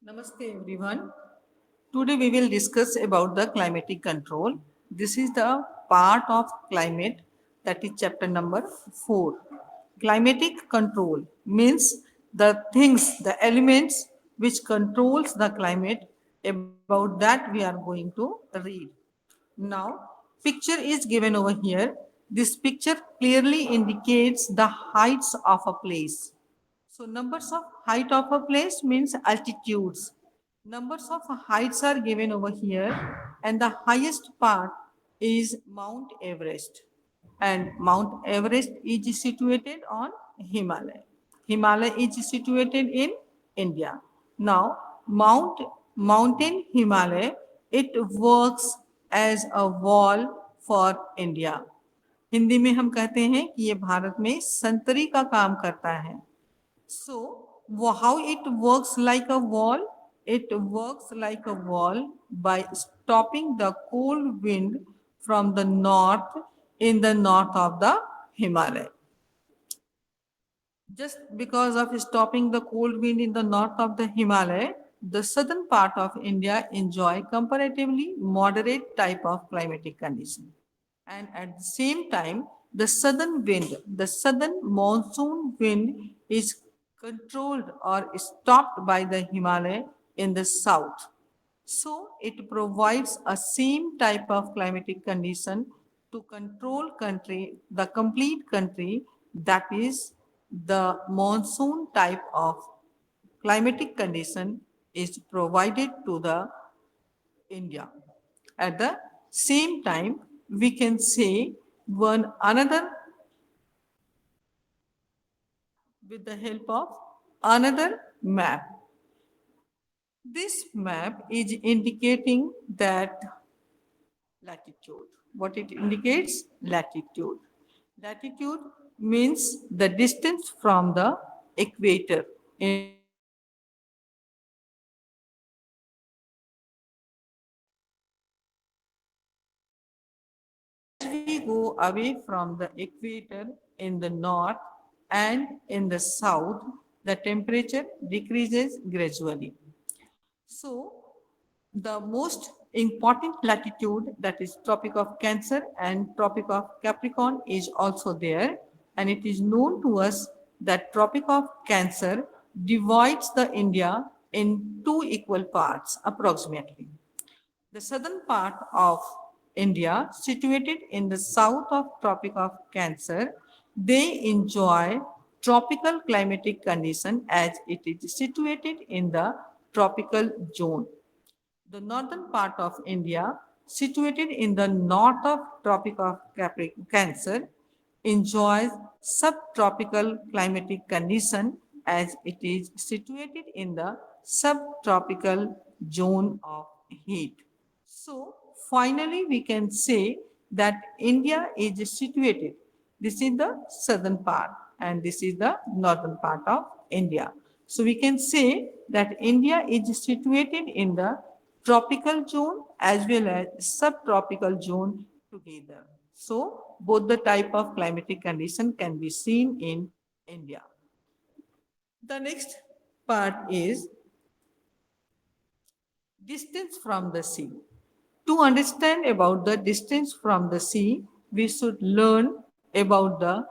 Namaste everyone. Today we will discuss about the climatic control. This is the part of climate, that is chapter number 4. Climatic control means the things, the elements which controls the climate. About that we are going to read. Now, picture is given over here. This picture clearly indicates the heights of a place. So numbers of height of a place means altitudes. Numbers of heights are given over here, and the highest part is Mount Everest. And Mount Everest is situated on Himalaya. Himalaya is situated in India. Now, Mountain Himalaya, it works as a wall for India. Hindi में हम कहते हैं कि ये भारत में संतरी का काम करता है. So, how it works like a wall? It works like a wall by stopping the cold wind from the north in the north of the Himalaya. Just because of stopping the cold wind in the north of the Himalaya, the southern part of India enjoy comparatively moderate type of climatic condition. And at the same time, the southern monsoon wind is controlled or stopped by the Himalaya in the south. So it provides a same type of climatic condition to control country, the complete country, that is the monsoon type of climatic condition is provided to the India. At the same time, we can say one another with the help of another map. This map is indicating that latitude. What it indicates? Latitude. Latitude means the distance from the equator. As we go away from the equator in the north and in the south, the temperature decreases gradually. So, the most important latitude, that is Tropic of Cancer and Tropic of Capricorn, is also there, and it is known to us that Tropic of Cancer divides the India in two equal parts approximately. The southern part of India, situated in the south of Tropic of Cancer, they enjoy tropical climatic condition as it is situated in the tropical zone. The northern part of India, situated in the north of Tropic of Cancer, enjoys subtropical climatic condition as it is situated in the subtropical zone of heat. So finally we can say that India is situated. This is the southern part and this is the northern part of India. So we can say that India is situated in the tropical zone as well as subtropical zone together. So both the type of climatic condition can be seen in India. The next part is distance from the sea. To understand about the distance from the sea, we should learn about the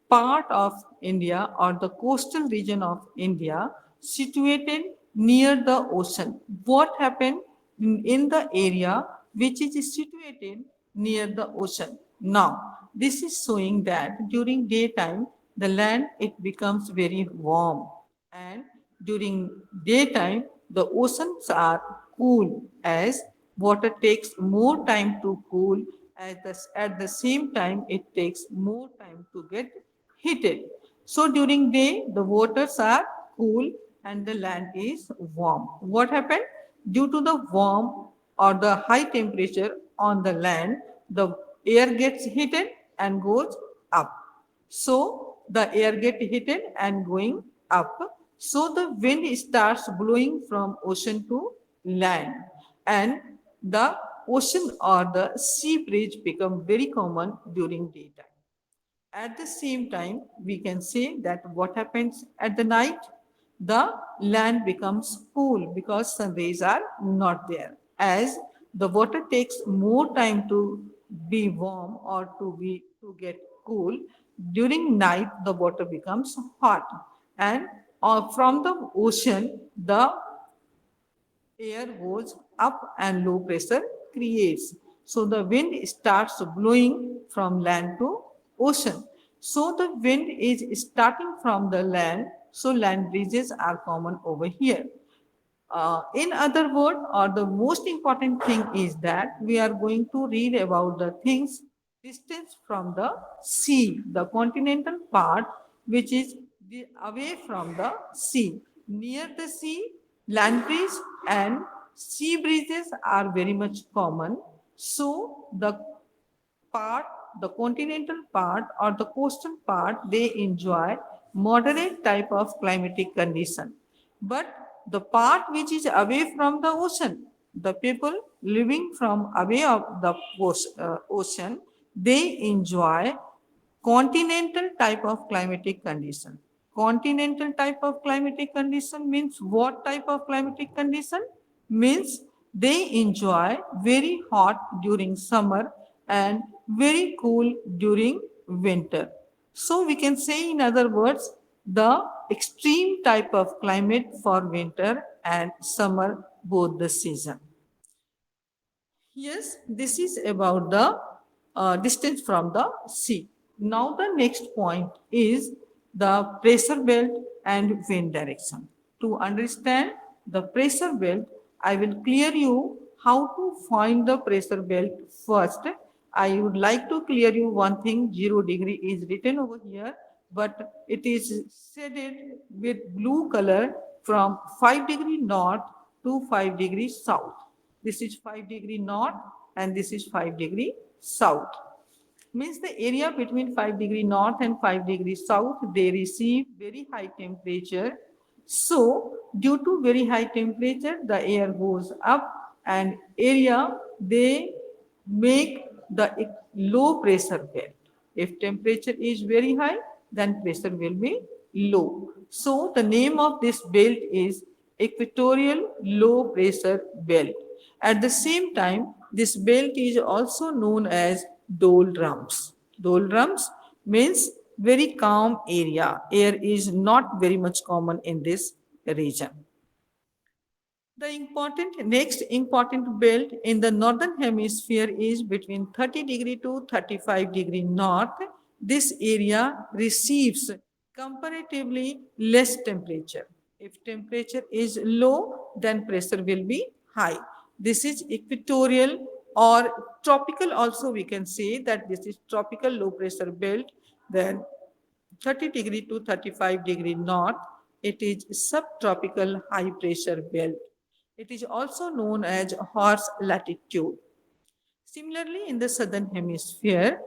part of India or the coastal region of India situated near the ocean. What happened in the area which is situated near the ocean? Now, this is showing that during daytime, the land it becomes very warm, and during daytime, the oceans are cool as water takes more time to cool. At the same time, it takes more time to get heated. So during day, the waters are cool and the land is warm. What happened? Due to the warm or the high temperature on the land, the air gets heated and goes up. So the air get heated and going up. So the wind starts blowing from ocean to land, and the ocean or the sea breeze become very common during daytime. At the same time, we can say that what happens at the night? the land becomes cool because sun rays are not there. As the water takes more time to be warm or to get cool, during night the water becomes hot, and from the ocean the air goes up and low pressure creates. So the wind starts blowing from land to ocean. So the wind is starting from the land, so land breezes are common over here. In other words, or the most important thing is that we are going to read about the things distance from the sea, the continental part, which is away from the sea. Near the sea, land breeze and sea breezes are very much common. So part, the continental part or the coastal part, they enjoy moderate type of climatic condition. But the part which is away from the ocean, the people living from away of the ocean, they enjoy continental type of climatic condition. Continental type of climatic condition means what type of climatic condition? Means they enjoy very hot during summer and very cool during winter. So we can say in other words, the extreme type of climate for winter and summer both the season. Yes, this is about the distance from the sea. Now the next point is the pressure belt and wind direction. To understand the pressure belt, I will clear you how to find the pressure belt first. I would like to clear you one thing, 0 degree is written over here, but it is shaded with blue color from 5 degree north to 5 degree south. This is 5 degree north and this is 5 degree south. Means the area between 5 degree north and 5 degree south, they receive very high temperature. So due to very high temperature, the air goes up and area they make the low pressure belt. If temperature is very high, then pressure will be low. So the name of this belt is equatorial low pressure belt. At the same time, this belt is also known as doldrums. Doldrums means very calm area. Air is not very much common in this region. The next important belt in the northern hemisphere is between 30 degree to 35 degree north. This area receives comparatively less temperature. If temperature is low, then pressure will be high. This is equatorial or tropical also we can say that this is tropical low pressure belt. Then 30 degree to 35 degree north, it is subtropical high pressure belt. It is also known as horse latitude. Similarly, in the southern hemisphere,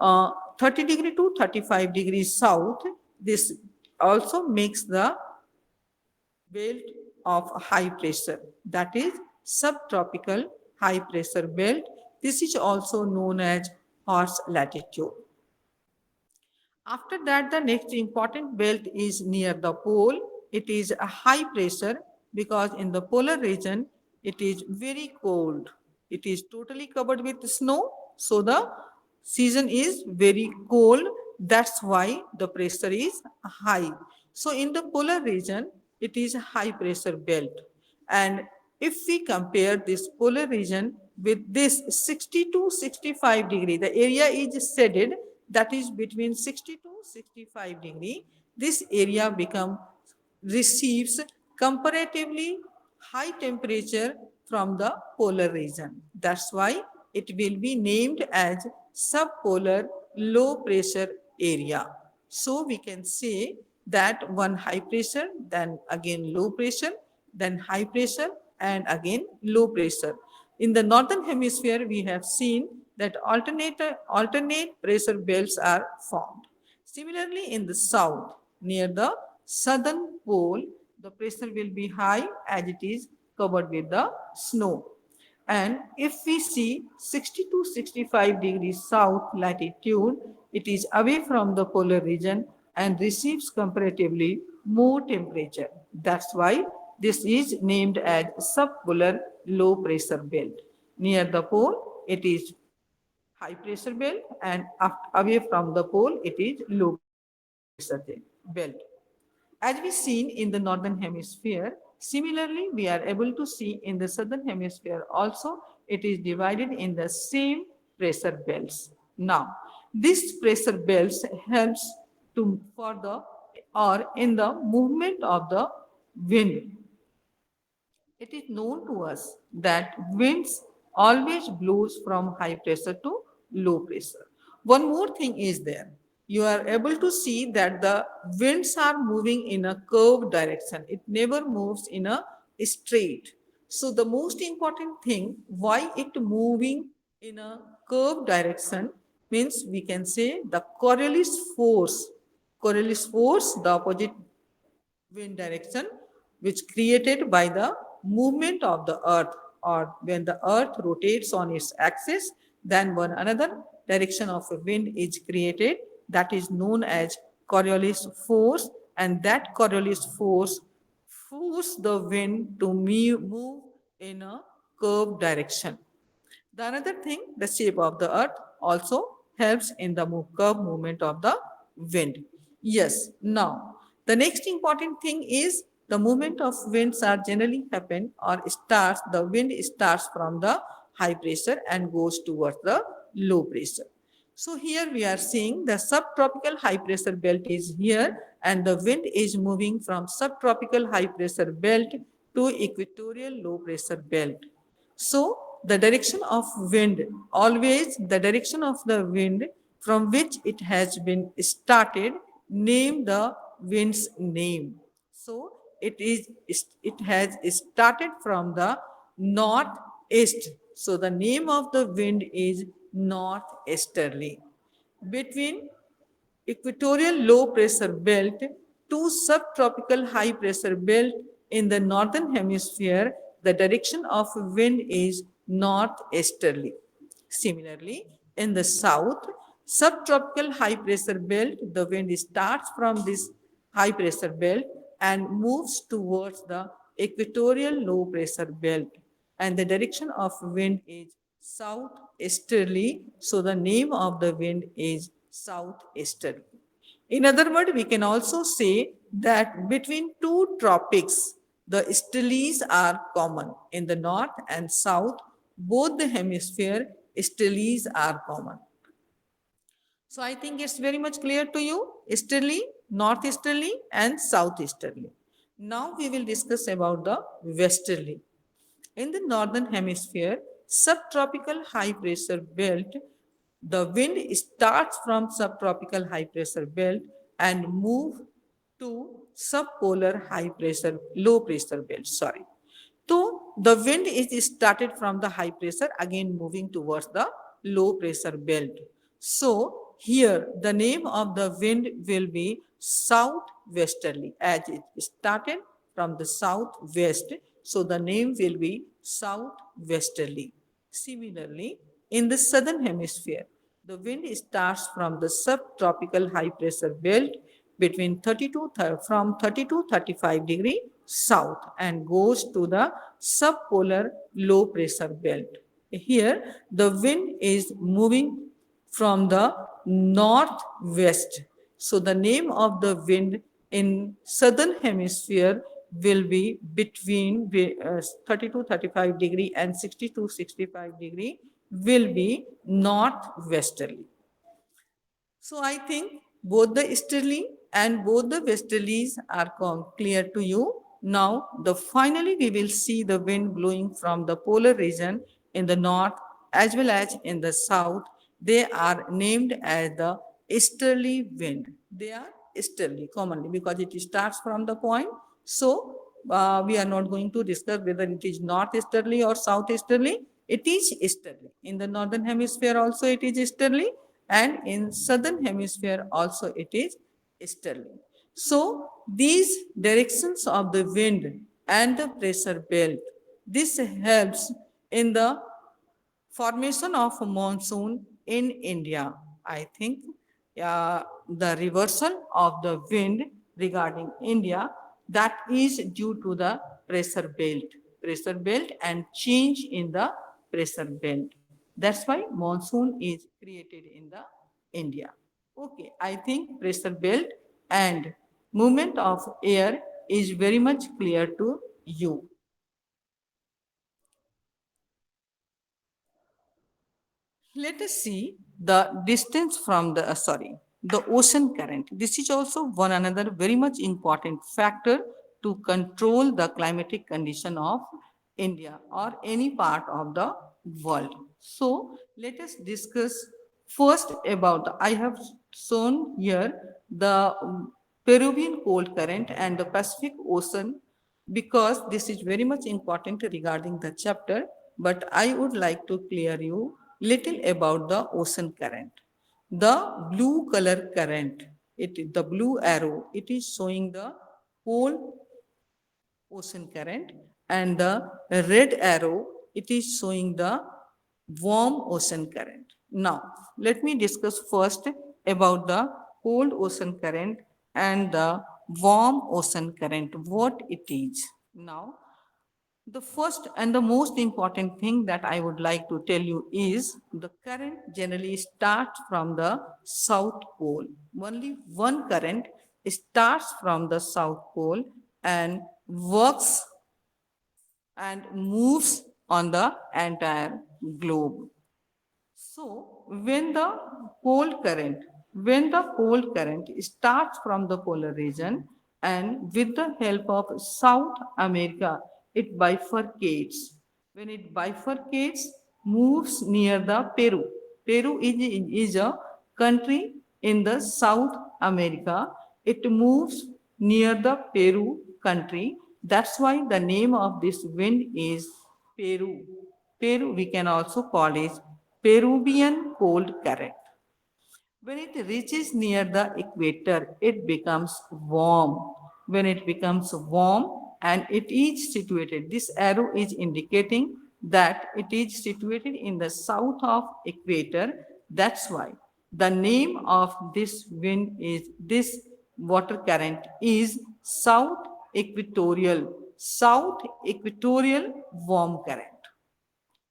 30 degree to 35 degrees south, this also makes the belt of high pressure, that is subtropical high pressure belt. This is also known as horse latitude. After that, the next important belt is near the pole. It is a high pressure because in the polar region, it is very cold. It is totally covered with snow. So the season is very cold. That's why the pressure is high. So in the polar region, it is a high pressure belt. And if we compare this polar region with this 60 to 65 degree, the area is shaded, that is between 60 to 65 degree, this area receives comparatively high temperature from the polar region. That's why it will be named as subpolar low pressure area. So we can say that one high pressure, then again low pressure, then high pressure, and again low pressure. In the northern hemisphere, we have seen that alternate pressure belts are formed. Similarly, in the south, near the southern pole, the pressure will be high as it is covered with the snow. And if we see 60 to 65 degrees south latitude, it is away from the polar region and receives comparatively more temperature. That's why this is named as subpolar low pressure belt. Near the pole, it is high pressure belt, and away from the pole, it is low pressure belt. As we seen in the northern hemisphere, similarly we are able to see in the southern hemisphere also it is divided in the same pressure belts. Now, this pressure belts helps to for the or in the movement of the wind. It is known to us that winds always blows from high pressure to low pressure. One more thing is there. You are able to see that the winds are moving in a curved direction. It never moves in a straight. So the most important thing why it moving in a curved direction means we can say the Coriolis force. Coriolis force, the opposite wind direction which created by the movement of the earth, or when the earth rotates on its axis, then one another direction of a wind is created, that is known as Coriolis force, and that Coriolis force force the wind to move in a curved direction. The another thing, the shape of the earth also helps in the curve movement of the wind. Yes, now the next important thing is the movement of winds are generally happen or starts, the wind starts from the high pressure and goes towards the low pressure. So here we are seeing the subtropical high pressure belt is here and the wind is moving from subtropical high pressure belt to equatorial low pressure belt. So the direction of wind, always the direction of the wind from which it has been started, name the wind's name. So it has started from the northeast. So the name of the wind is northeasterly. Between equatorial low pressure belt to subtropical high pressure belt in the northern hemisphere, the direction of wind is northeasterly. Similarly, in the south, subtropical high pressure belt, the wind starts from this high pressure belt and moves towards the equatorial low pressure belt, and the direction of wind is southeasterly. So the name of the wind is southeasterly. In other words, we can also say that between two tropics, the easterlies are common. In the north and south, both the hemisphere, easterlies are common. So I think it's very much clear to you, easterly, northeasterly and southeasterly. Now we will discuss about the westerly. In the northern hemisphere, subtropical high pressure belt, the wind starts from subtropical high pressure belt and move to subpolar high pressure, low pressure belt. Sorry. So the wind is started from the high pressure, again moving towards the low pressure belt. So here the name of the wind will be southwesterly, as it started from the southwest. So the name will be southwesterly. Similarly, in the southern hemisphere, the wind starts from the subtropical high pressure belt between 32 from 30 to 35 degree south and goes to the subpolar low pressure belt. Here, the wind is moving from the northwest. So the name of the wind in southern hemisphere will be between 30 to 35 degree and 60 to 65 degree will be northwesterly. So I think both the easterly and both the westerlies are clear to you. Now, finally we will see the wind blowing from the polar region in the north as well as in the south. They are named as the easterly wind. They are easterly commonly because it starts from the point. So we are not going to discuss whether it is northeasterly or southeasterly. It is easterly. In the northern hemisphere also it is easterly, and in southern hemisphere also it is easterly. So these directions of the wind and the pressure belt, this helps in the formation of a monsoon in India. I think the reversal of the wind regarding India, that is due to the pressure belt and change in the pressure belt. That's why monsoon is created in the India. Okay, I think pressure belt and movement of air is very much clear to you. Let us see the distance from the ocean current. This is also one another very much important factor to control the climatic condition of India or any part of the world. So let us discuss first about I have shown here the Peruvian cold current and the Pacific Ocean because this is very much important regarding the chapter, but I would like to clear you little about the ocean current. The blue color current, the blue arrow, it is showing the pole ocean current, and the red arrow, it is showing the warm ocean current. Now, let me discuss first about the cold ocean current and the warm ocean current, what it is. Now, the first and the most important thing that I would like to tell you is the current generally starts from the South Pole. Only one current starts from the South Pole and works and moves on the entire globe. So when the cold current starts from the polar region and with the help of South America, it bifurcates. When it bifurcates, moves near the Peru. Peru is a country in the South America. It moves near the Peru country. That's why the name of this wind is Peru. Peru, we can also call it Peruvian cold current. When it reaches near the equator, it becomes warm. When it becomes warm and it is situated, this arrow is indicating that it is situated in the south of equator. That's why the name of this wind is this water current is south equatorial warm current.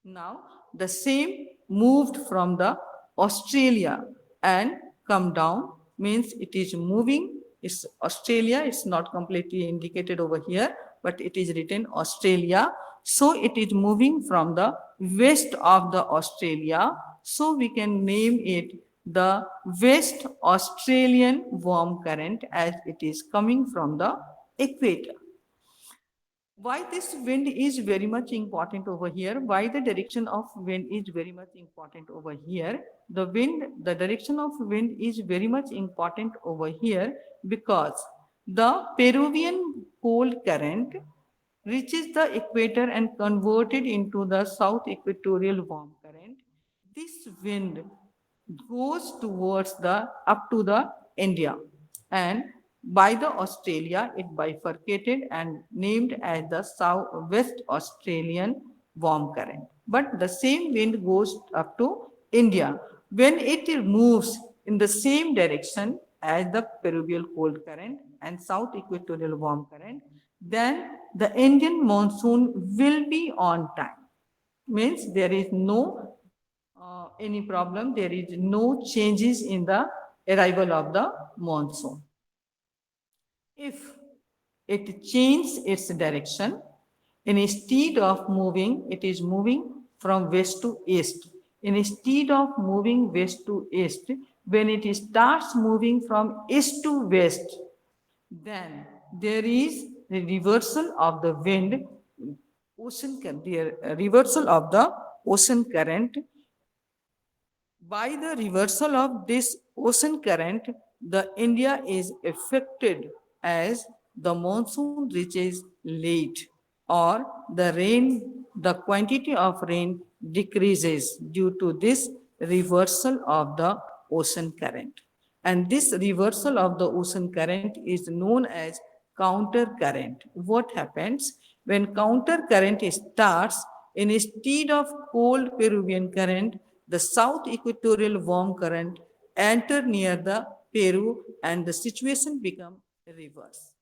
Now, the same moved from the Australia and come down means it is moving. It's Australia, it's not completely indicated over here, but it is written Australia. So it is moving from the west of the Australia. So we can name it the West Australian warm current as it is coming from the equator. Why this wind is very much important over here, why the direction of wind is very much important over here, the direction of wind is very much important over here because the Peruvian cold current reaches the equator and converted into the south equatorial warm current. This wind goes towards the up to the India, and by the Australia it bifurcated and named as the South West Australian warm current. But the same wind goes up to India. When it moves in the same direction as the Peruvian cold current and South equatorial warm current, then the Indian monsoon will be on time. Means there is no any problem, there is no changes in the arrival of the monsoon. If it changes its direction, instead of moving, it is moving from west to east. Instead of moving west to east, when it starts moving from east to west, then there is a reversal of the wind, reversal of the ocean current. By the reversal of this ocean current, the India is affected as the monsoon reaches late or the quantity of rain decreases due to this reversal of the ocean current. And this reversal of the ocean current is known as counter current. What happens when counter current starts? Instead of cold Peruvian current, the south equatorial warm current enter near the Peru and the situation become rivers.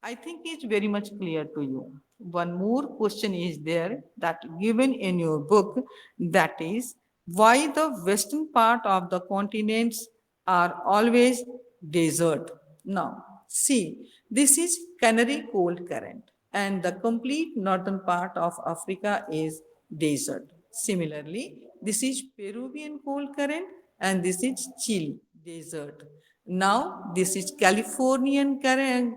I think it's very much clear to you. One more question is there that given in your book, that is why the western part of the continents are always desert. Now, see, this is Canary cold current and the complete northern part of Africa is desert. Similarly, this is Peruvian cold current and this is Chile desert. Now, this is Californian current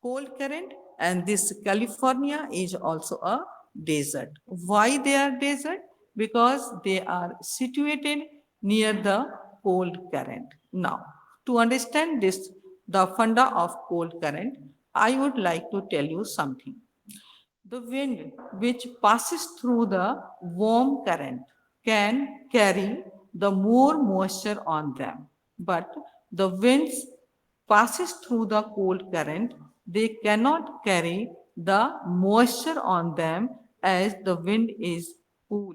cold current and this California is also a desert. Why they are desert? Because they are situated near the cold current. Now, to understand this, the funda of cold current, I would like to tell you something. The wind which passes through the warm current can carry the more moisture on them, but the winds passes through the cold current, they cannot carry the moisture on them as the wind is cool.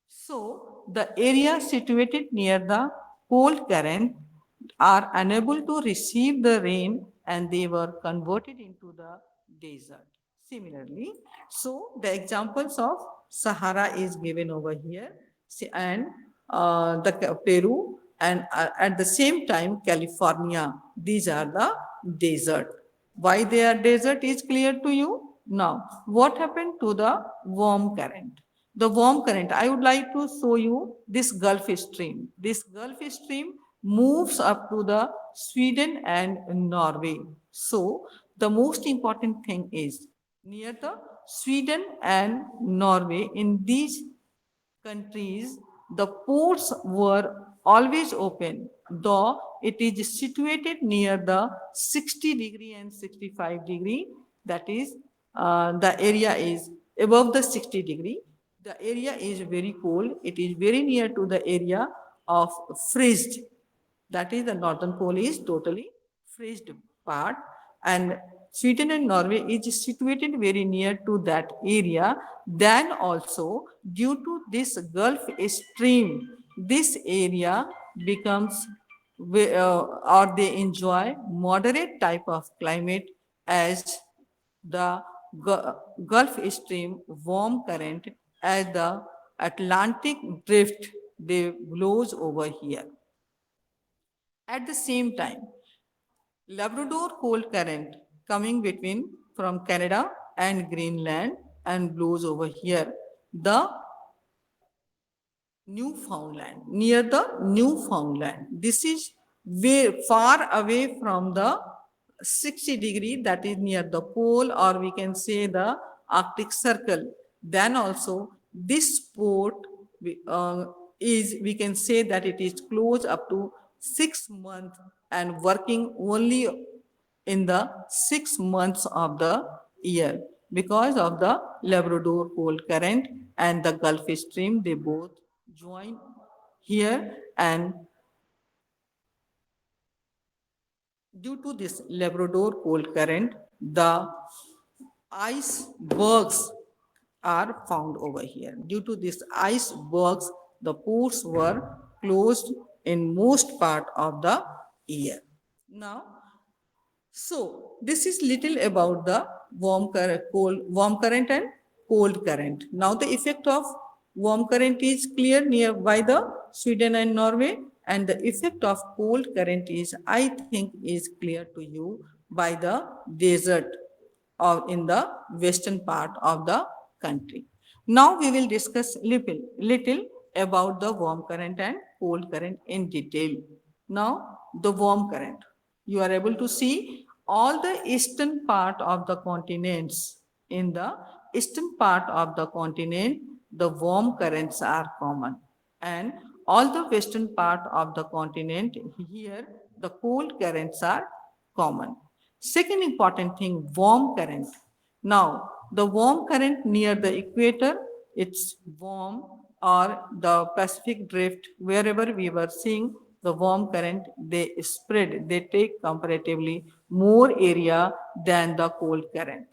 So, the areas situated near the cold current are unable to receive the rain and they were converted into the desert. Similarly, so the examples of Sahara is given over here and the Peru and at the same time California. These are the desert. Why they are desert is clear to you. Now, what happened to the warm current? The warm current, I would like to show you this Gulf Stream. This Gulf Stream moves up to the Sweden and Norway. So, the most important thing is near the Sweden and Norway, in these countries, the ports were always open, though it is situated near the 60° and 65°. That is, the area is above the 60°. The area is very cold. It is very near to the area of freezed. That is, the northern pole is totally freezed part, and Sweden and Norway is situated very near to that area. Then also, due to this Gulf Stream, this area becomes or they enjoy moderate type of climate as the Gulf Stream warm current as the Atlantic drift they blows over here. At the same time, Labrador cold current coming between from Canada and Greenland and blows over here. The Newfoundland, near the Newfoundland. This is way far away from the 60°, that is near the pole, or we can say the Arctic Circle. Then also this port is, we can say that it is closed up to 6 months and working only in the 6 months of the year because of the Labrador cold current and the Gulf Stream. They both join here, and due to this Labrador cold current, the icebergs are found over here. Due to this icebergs, the ports were closed in most part of the year. Now, so this is little about the warm current and cold current. Now the effect of warm current is clear nearby the Sweden and Norway, and the effect of cold current is, I think, is clear to you by the desert or in the western part of the country. Now we will discuss little about the warm current and cold current in detail. Now the warm current. You are able to see all the eastern part of the continents. In the eastern part of the continent, the warm currents are common. And all the western part of the continent, here the cold currents are common. Second important thing, warm current. Now, the warm current near the equator, it's warm, or the Pacific drift, wherever we were seeing the warm current, they spread, they take comparatively more area than the cold current.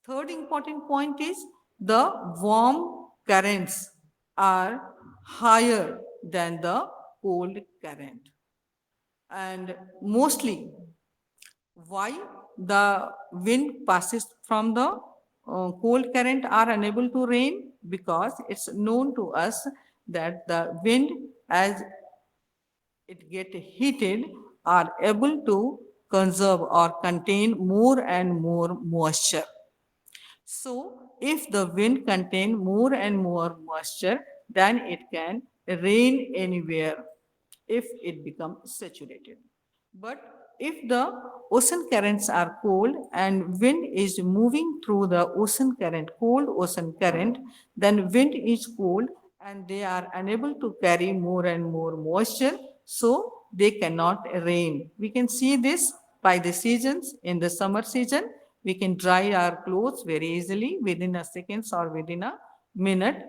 Third important point is the warm currents are higher than the cold current. And mostly Why the wind passes from the cold current are unable to rain? Because it's known to us that the wind, as it get heated, are able to conserve or contain more and more moisture. So, if the wind contain more and more moisture, then it can rain anywhere if it becomes saturated. But if the ocean currents are cold and wind is moving through the ocean current, cold ocean current, then wind is cold and they are unable to carry more and more moisture, so they cannot rain. We can see this by the seasons. In the summer season, we can dry our clothes very easily within a seconds or within a minute,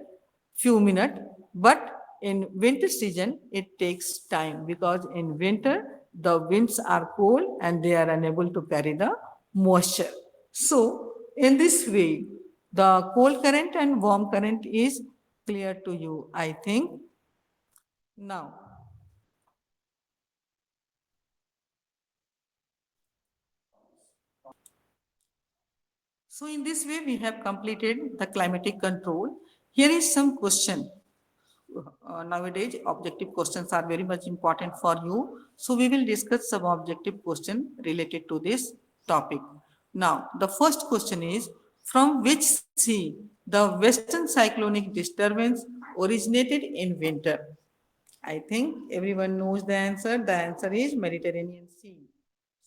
few minutes. But in winter season, it takes time because in winter, the winds are cold and they are unable to carry the moisture. So, in this way, the cold current and warm current is clear to you, I think. Now, so in this way, we have completed the climatic control. Here is some question. Nowadays, objective questions are very much important for you. So we will discuss some objective question related to this topic. Now, the first question is, from which sea the western cyclonic disturbance originated in winter? I think everyone knows the answer. The answer is Mediterranean Sea.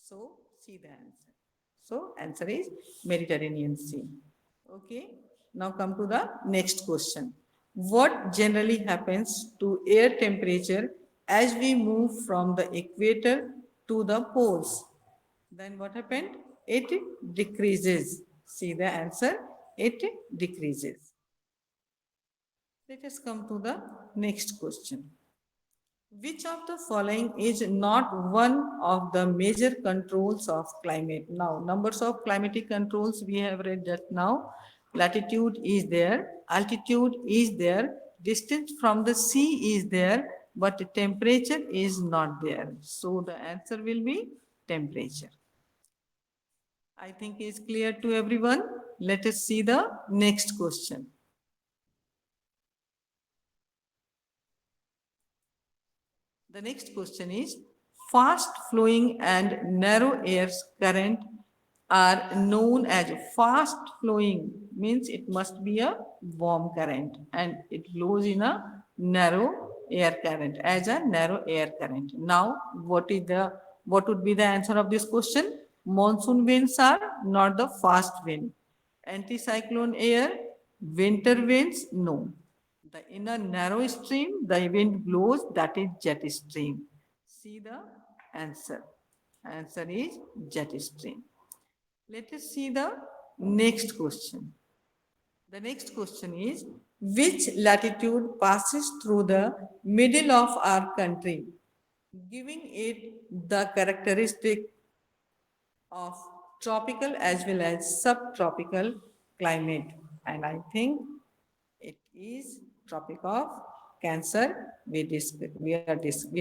So, see the answer. So, answer is Mediterranean Sea. Okay. Now come to the next question. What generally happens to air temperature as we move from the equator to the poles? Then what happened? It decreases. See the answer? It decreases. Let us come to the next question. Which of the following is not one of the major controls of climate? Now, numbers of climatic controls we have read just now. Latitude is there, altitude is there, distance from the sea is there, but temperature is not there. So the answer will be temperature. I think is clear to everyone. Let us see the next question. The next question is, fast flowing and narrow air current are known as fast flowing, means it must be a warm current and it flows in a narrow air current as a narrow air current. Now, what would be the answer of this question? Monsoon winds are not the fast wind. Anticyclone air, winter winds, no. The inner narrow stream, the wind blows, that is jet stream. See the answer. Answer is jet stream. Let us see the next question. The next question is, which latitude passes through the middle of our country, giving it the characteristic of tropical as well as subtropical climate? And I think it is Tropic of Cancer. We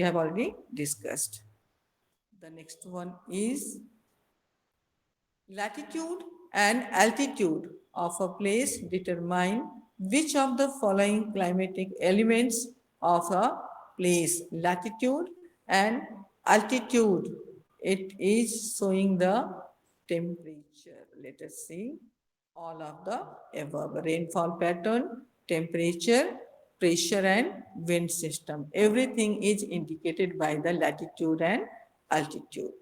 have already discussed. The next one is latitude and altitude of a place determine which of the following climatic elements of a place. Latitude and altitude. It is showing the temperature. Let us see all of the above: rainfall pattern, temperature, pressure, and wind system. Everything is indicated by the latitude and altitude.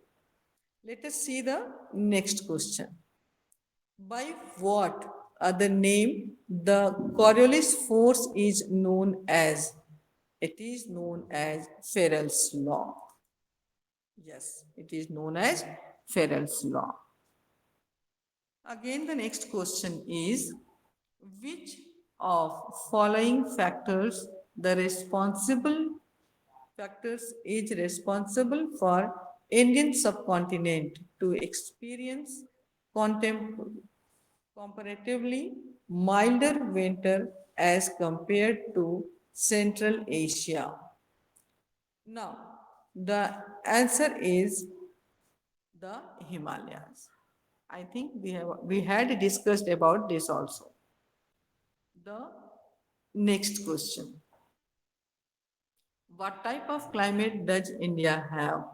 Let us see the next question. By what other name the Coriolis force is known as? It is known as Farrell's law. Yes, it is known as Farrell's law. Again, the next question is, which of following factors is responsible for Indian subcontinent to experience contem- comparatively milder winter as compared to Central Asia? Now, the answer is the Himalayas. I think we had discussed about this also. The next question. What type of climate does India have?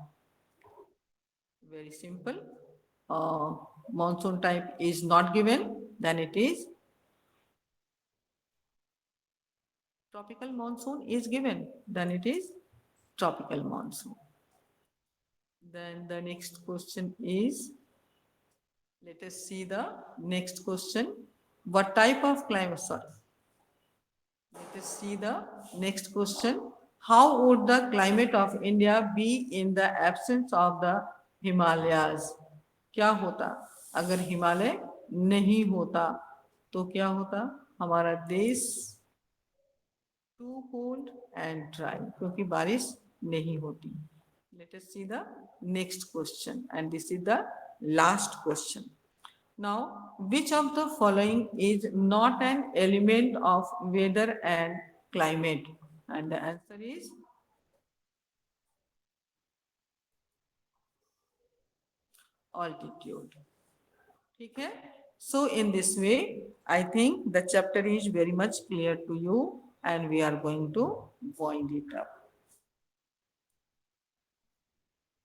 Very simple. Uh, Monsoon type is not given, then it is tropical monsoon is given, then it is tropical monsoon. Then the next question is, let us see the next question. What type of climate, sorry, let us see the next question. How would the climate of India be in the absence of the Himalayas? क्या होता अगर हिमालय नहीं होता तो क्या होता हमारा देश टू कोल्ड एंड ड्राई क्योंकि बारिश नहीं होती. Let us see the next question, and this is the last question. Now, which of the following is not an element of weather and climate? And the answer is altitude. ठीक है? So in this way, I think the chapter is very much clear to you, and we are going to wind it up.